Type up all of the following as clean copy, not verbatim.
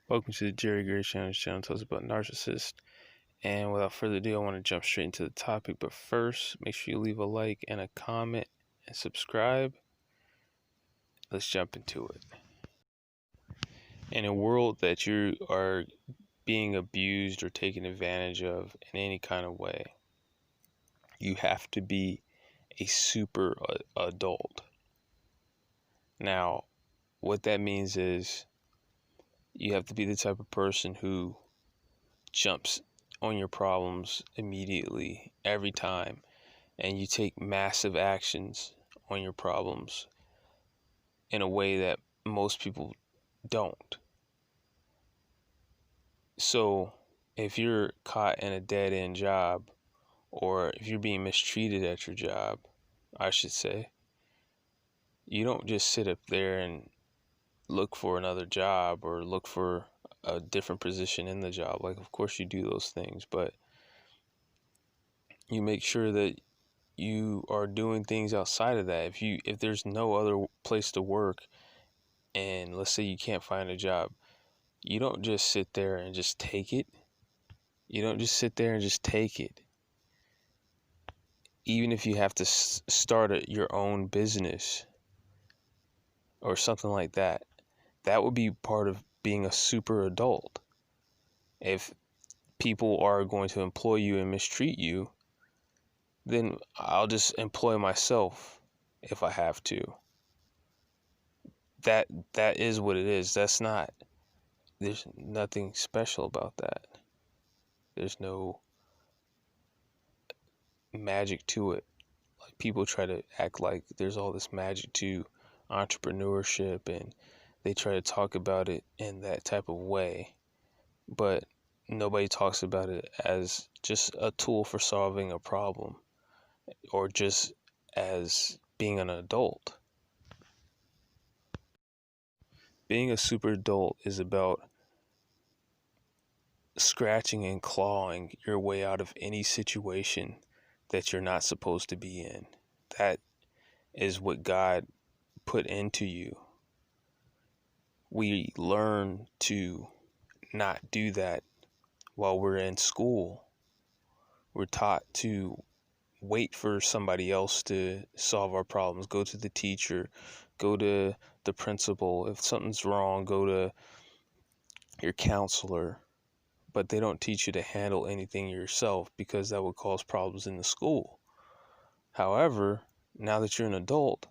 Welcome to the Jerry Gray Channel. This channel tells about narcissists. And without further ado, I want to jump straight into the topic. But first, make sure you leave a like and a comment and subscribe. Let's jump into it. In a world that you are being abused or taken advantage of in any kind of way, you have to be a super adult. Now, what that means is you have to be the type of person who jumps on your problems immediately every time, and you take massive actions on your problems in a way that most people don't. So if you're caught in a dead-end job, or if you're being mistreated at your job, I should say, you don't just sit up there and look for another job or look for a different position in the job. Like, of course you do those things, but you make sure that you are doing things outside of that. If there's no other place to work, and let's say you can't find a job, you don't just sit there and just take it. You don't just sit there and just take it. Even if you have to start your own business or something like that, that would be part of being a super adult. If people are going to employ you and mistreat you, then I'll just employ myself if I have to. That is what it is. There's nothing special about that. There's no magic to it. Like, people try to act like there's all this magic to entrepreneurship, and they try to talk about it in that type of way, but nobody talks about it as just a tool for solving a problem, or just as being an adult. Being a super adult is about scratching and clawing your way out of any situation that you're not supposed to be in. That is what God put into you. We learn to not do that while we're in school. We're taught to wait for somebody else to solve our problems. Go to the teacher, go to the principal. If something's wrong, go to your counselor. But they don't teach you to handle anything yourself, because that would cause problems in the school. However, now that you're an adult,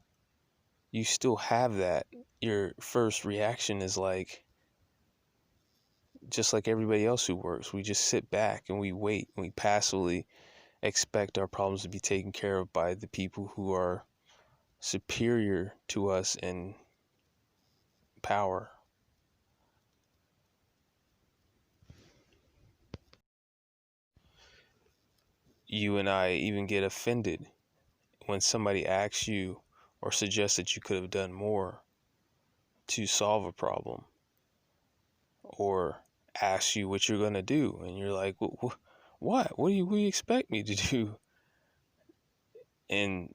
you still have that. Your first reaction is like, just like everybody else who works, we just sit back and we wait, and we passively expect our problems to be taken care of by the people who are superior to us in power. You and I even get offended when somebody asks you or suggests that you could have done more to solve a problem, or asks you what you're going to do, and you're like, what do you expect me to do in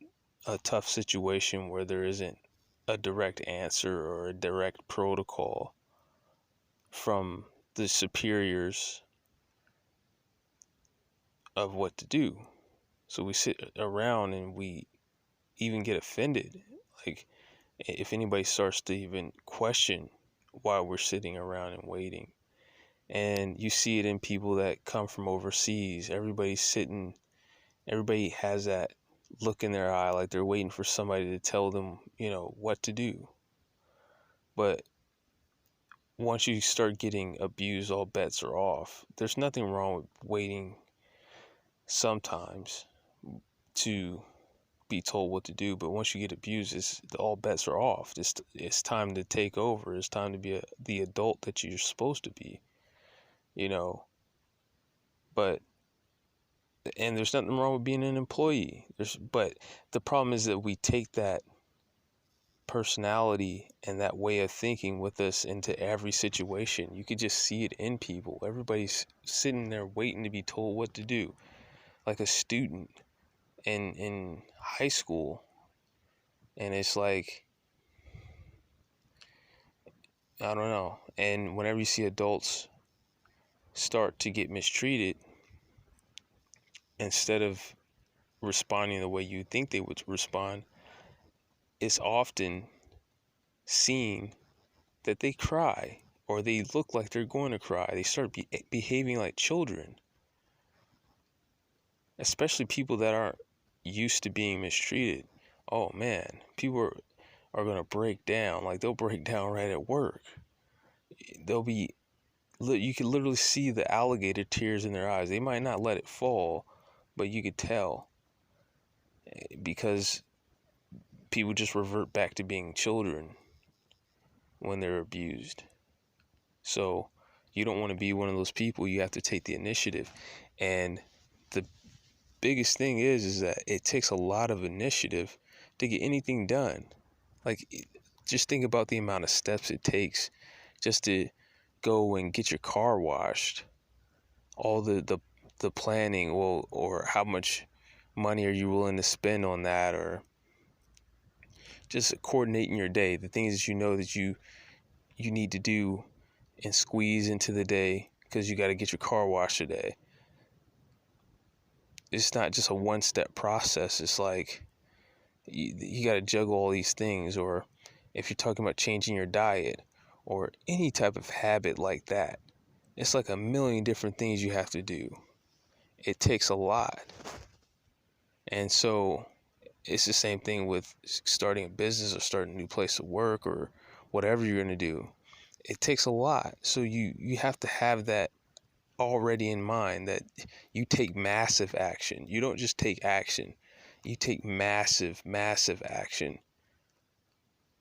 a tough situation where there isn't a direct answer or a direct protocol from the superiors of what to do. So we sit around and we even get offended. Like, if anybody starts to even question why we're sitting around and waiting. And you see it in people that come from overseas. Everybody has that look in their eye, like they're waiting for somebody to tell them, what to do. But once you start getting abused, all bets are off. There's nothing wrong with waiting sometimes to be told what to do, but once you get abused, all bets are off. It's time to take over. It's time to be the adult that you're supposed to be, But and there's nothing wrong with being an employee. But the problem is that we take that personality and that way of thinking with us into every situation. You could just see it in people. Everybody's sitting there waiting to be told what to do, like a student in high school. And it's like, I don't know. And whenever you see adults start to get mistreated, instead of responding the way you think they would respond, it's often seen that they cry or they look like they're going to cry. They start behaving like children, especially people that aren't used to being mistreated. Oh man, people are going to break down. Like, they'll break down right at work. You can literally see the alligator tears in their eyes. They might not let it fall, but you could tell, because people just revert back to being children when they're abused. So you don't want to be one of those people. You have to take the initiative. And the biggest thing is that it takes a lot of initiative to get anything done. Like, just think about the amount of steps it takes just to go and get your car washed. All the planning, well, or how much money are you willing to spend on that, or just coordinating your day, the things that you know that you need to do and squeeze into the day because you got to get your car washed today. It's not just a one-step process. It's like you got to juggle all these things. Or if you're talking about changing your diet or any type of habit like that, it's like a million different things you have to do. It takes a lot. And so it's the same thing with starting a business or starting a new place of work or whatever you're going to do. It takes a lot. So you have to have that already in mind, that you take massive action. You don't just take action. You take massive action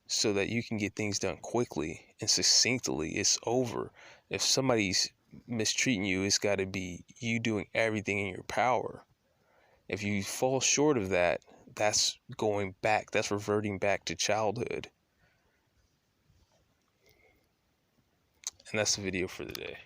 so that you can get things done quickly and succinctly. It's over. If somebody's mistreating you, it's got to be you doing everything in your power. If you fall short of that, that's going back. That's reverting back to childhood. And that's the video for the day.